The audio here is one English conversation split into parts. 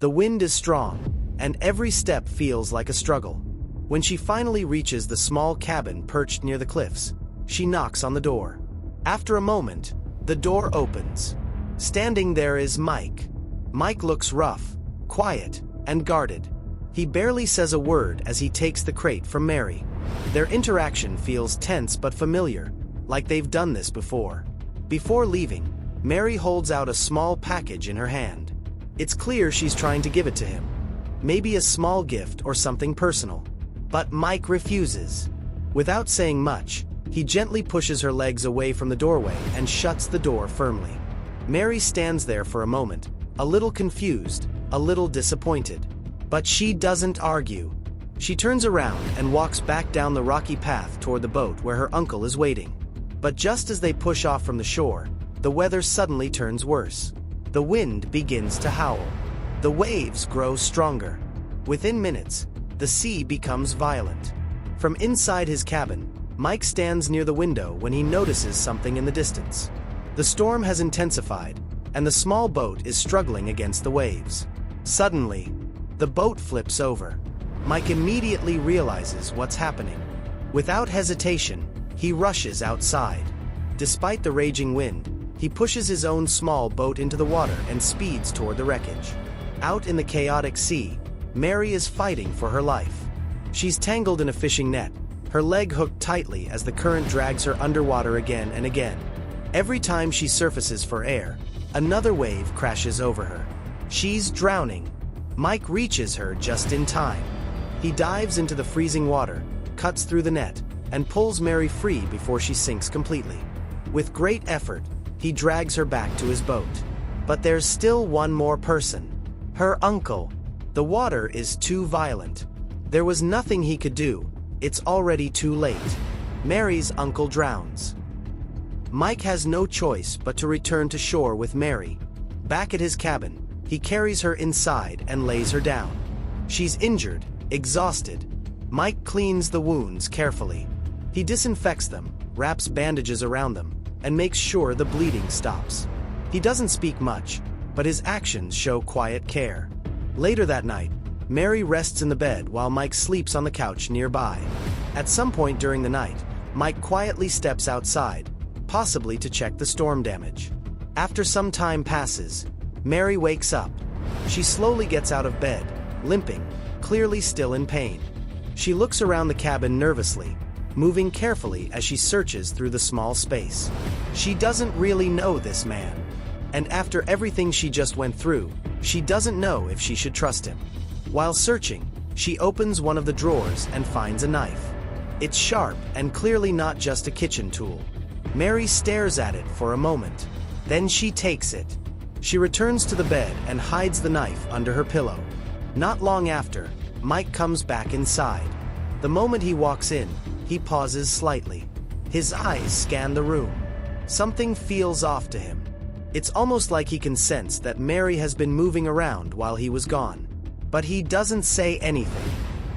The wind is strong, and every step feels like a struggle. When she finally reaches the small cabin perched near the cliffs, she knocks on the door. After a moment, the door opens. Standing there is Mike. Mike looks rough, quiet, and guarded. He barely says a word as he takes the crate from Mary. Their interaction feels tense but familiar, like they've done this before. Before leaving, Mary holds out a small package in her hand. It's clear she's trying to give it to him. Maybe a small gift or something personal. But Mike refuses. Without saying much, he gently pushes her legs away from the doorway and shuts the door firmly. Mary stands there for a moment, a little confused, a little disappointed. But she doesn't argue. She turns around and walks back down the rocky path toward the boat where her uncle is waiting. But just as they push off from the shore, the weather suddenly turns worse. The wind begins to howl. The waves grow stronger. Within minutes, the sea becomes violent. From inside his cabin, Mike stands near the window when he notices something in the distance. The storm has intensified, and the small boat is struggling against the waves. Suddenly, the boat flips over. Mike immediately realizes what's happening. Without hesitation, he rushes outside. Despite the raging wind, he pushes his own small boat into the water and speeds toward the wreckage. Out in the chaotic sea, Mary is fighting for her life. She's tangled in a fishing net, her leg hooked tightly as the current drags her underwater again and again. Every time she surfaces for air, another wave crashes over her. She's drowning. Mike reaches her just in time. He dives into the freezing water, cuts through the net, and pulls Mary free before she sinks completely. With great effort, he drags her back to his boat. But there's still one more person. Her uncle. The water is too violent. There was nothing he could do. It's already too late. Mary's uncle drowns. Mike has no choice but to return to shore with Mary. Back at his cabin, he carries her inside and lays her down. She's injured, exhausted. Mike cleans the wounds carefully. He disinfects them, wraps bandages around them, and makes sure the bleeding stops. He doesn't speak much, but his actions show quiet care. Later that night, Mary rests in the bed while Mike sleeps on the couch nearby. At some point during the night, Mike quietly steps outside, possibly to check the storm damage. After some time passes, Mary wakes up. She slowly gets out of bed, limping, clearly still in pain. She looks around the cabin nervously, moving carefully as she searches through the small space. She doesn't really know this man. And after everything she just went through, she doesn't know if she should trust him. While searching, she opens one of the drawers and finds a knife. It's sharp and clearly not just a kitchen tool. Mary stares at it for a moment. Then she takes it. She returns to the bed and hides the knife under her pillow. Not long after, Mike comes back inside. The moment he walks in, he pauses slightly. His eyes scan the room. Something feels off to him. It's almost like he can sense that Mary has been moving around while he was gone. But he doesn't say anything.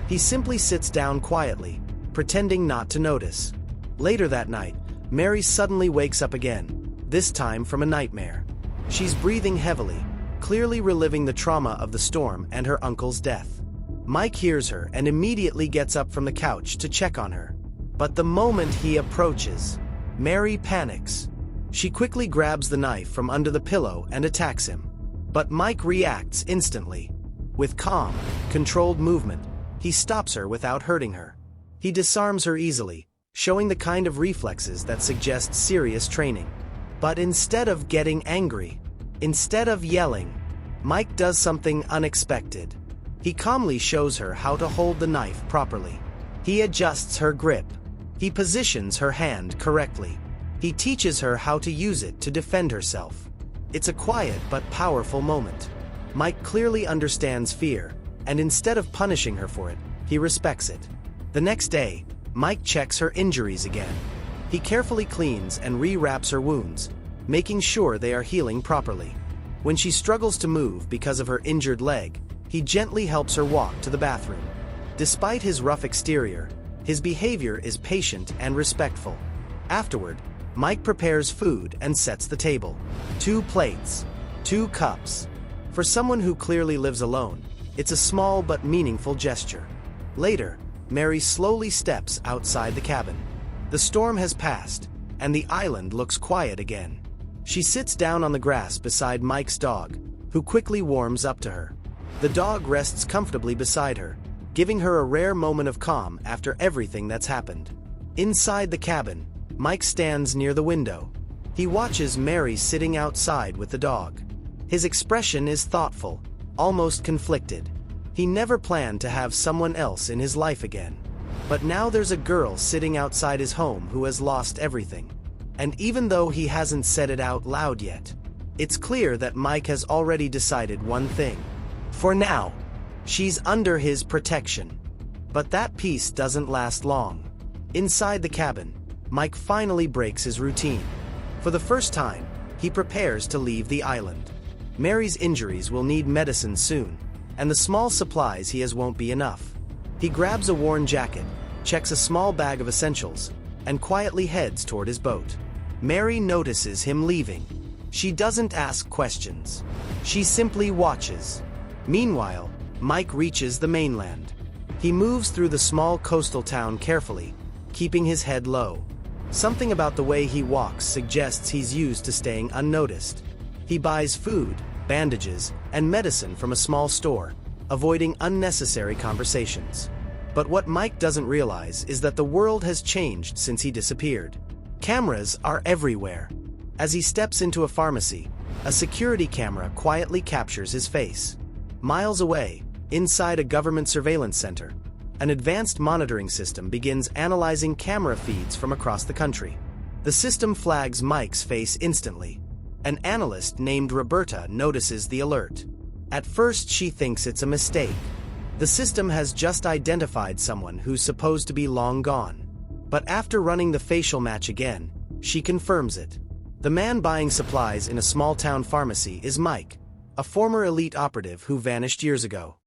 He simply sits down quietly, pretending not to notice. Later that night, Mary suddenly wakes up again, this time from a nightmare. She's breathing heavily, clearly reliving the trauma of the storm and her uncle's death. Mike hears her and immediately gets up from the couch to check on her. But the moment he approaches, Mary panics. She quickly grabs the knife from under the pillow and attacks him. But Mike reacts instantly. With calm, controlled movement, he stops her without hurting her. He disarms her easily, showing the kind of reflexes that suggest serious training. But instead of getting angry, instead of yelling, Mike does something unexpected. He calmly shows her how to hold the knife properly. He adjusts her grip. He positions her hand correctly. He teaches her how to use it to defend herself. It's a quiet but powerful moment. Mike clearly understands fear, and instead of punishing her for it, he respects it. The next day, Mike checks her injuries again. He carefully cleans and rewraps her wounds, making sure they are healing properly. When she struggles to move because of her injured leg, he gently helps her walk to the bathroom. Despite his rough exterior, his behavior is patient and respectful. Afterward, Mike prepares food and sets the table. 2 plates, 2 cups. For someone who clearly lives alone, it's a small but meaningful gesture. Later, Mary slowly steps outside the cabin. The storm has passed, and the island looks quiet again. She sits down on the grass beside Mike's dog, who quickly warms up to her. The dog rests comfortably beside her, giving her a rare moment of calm after everything that's happened. Inside the cabin, Mike stands near the window. He watches Mary sitting outside with the dog. His expression is thoughtful, almost conflicted. He never planned to have someone else in his life again. But now there's a girl sitting outside his home who has lost everything. And even though he hasn't said it out loud yet, it's clear that Mike has already decided one thing. For now, she's under his protection. But that peace doesn't last long. Inside the cabin, Mike finally breaks his routine. For the first time, he prepares to leave the island. Mary's injuries will need medicine soon, and the small supplies he has won't be enough. He grabs a worn jacket, checks a small bag of essentials, and quietly heads toward his boat. Mary notices him leaving. She doesn't ask questions. She simply watches. Meanwhile, Mike reaches the mainland. He moves through the small coastal town carefully, keeping his head low. Something about the way he walks suggests he's used to staying unnoticed. He buys food, bandages, and medicine from a small store, avoiding unnecessary conversations. But what Mike doesn't realize is that the world has changed since he disappeared. Cameras are everywhere. As he steps into a pharmacy, a security camera quietly captures his face. Miles away, inside a government surveillance center, an advanced monitoring system begins analyzing camera feeds from across the country. The system flags Mike's face instantly. An analyst named Roberta notices the alert. At first, she thinks it's a mistake. The system has just identified someone who's supposed to be long gone. But after running the facial match again, she confirms it. The man buying supplies in a small-town pharmacy is Mike, a former elite operative who vanished years ago.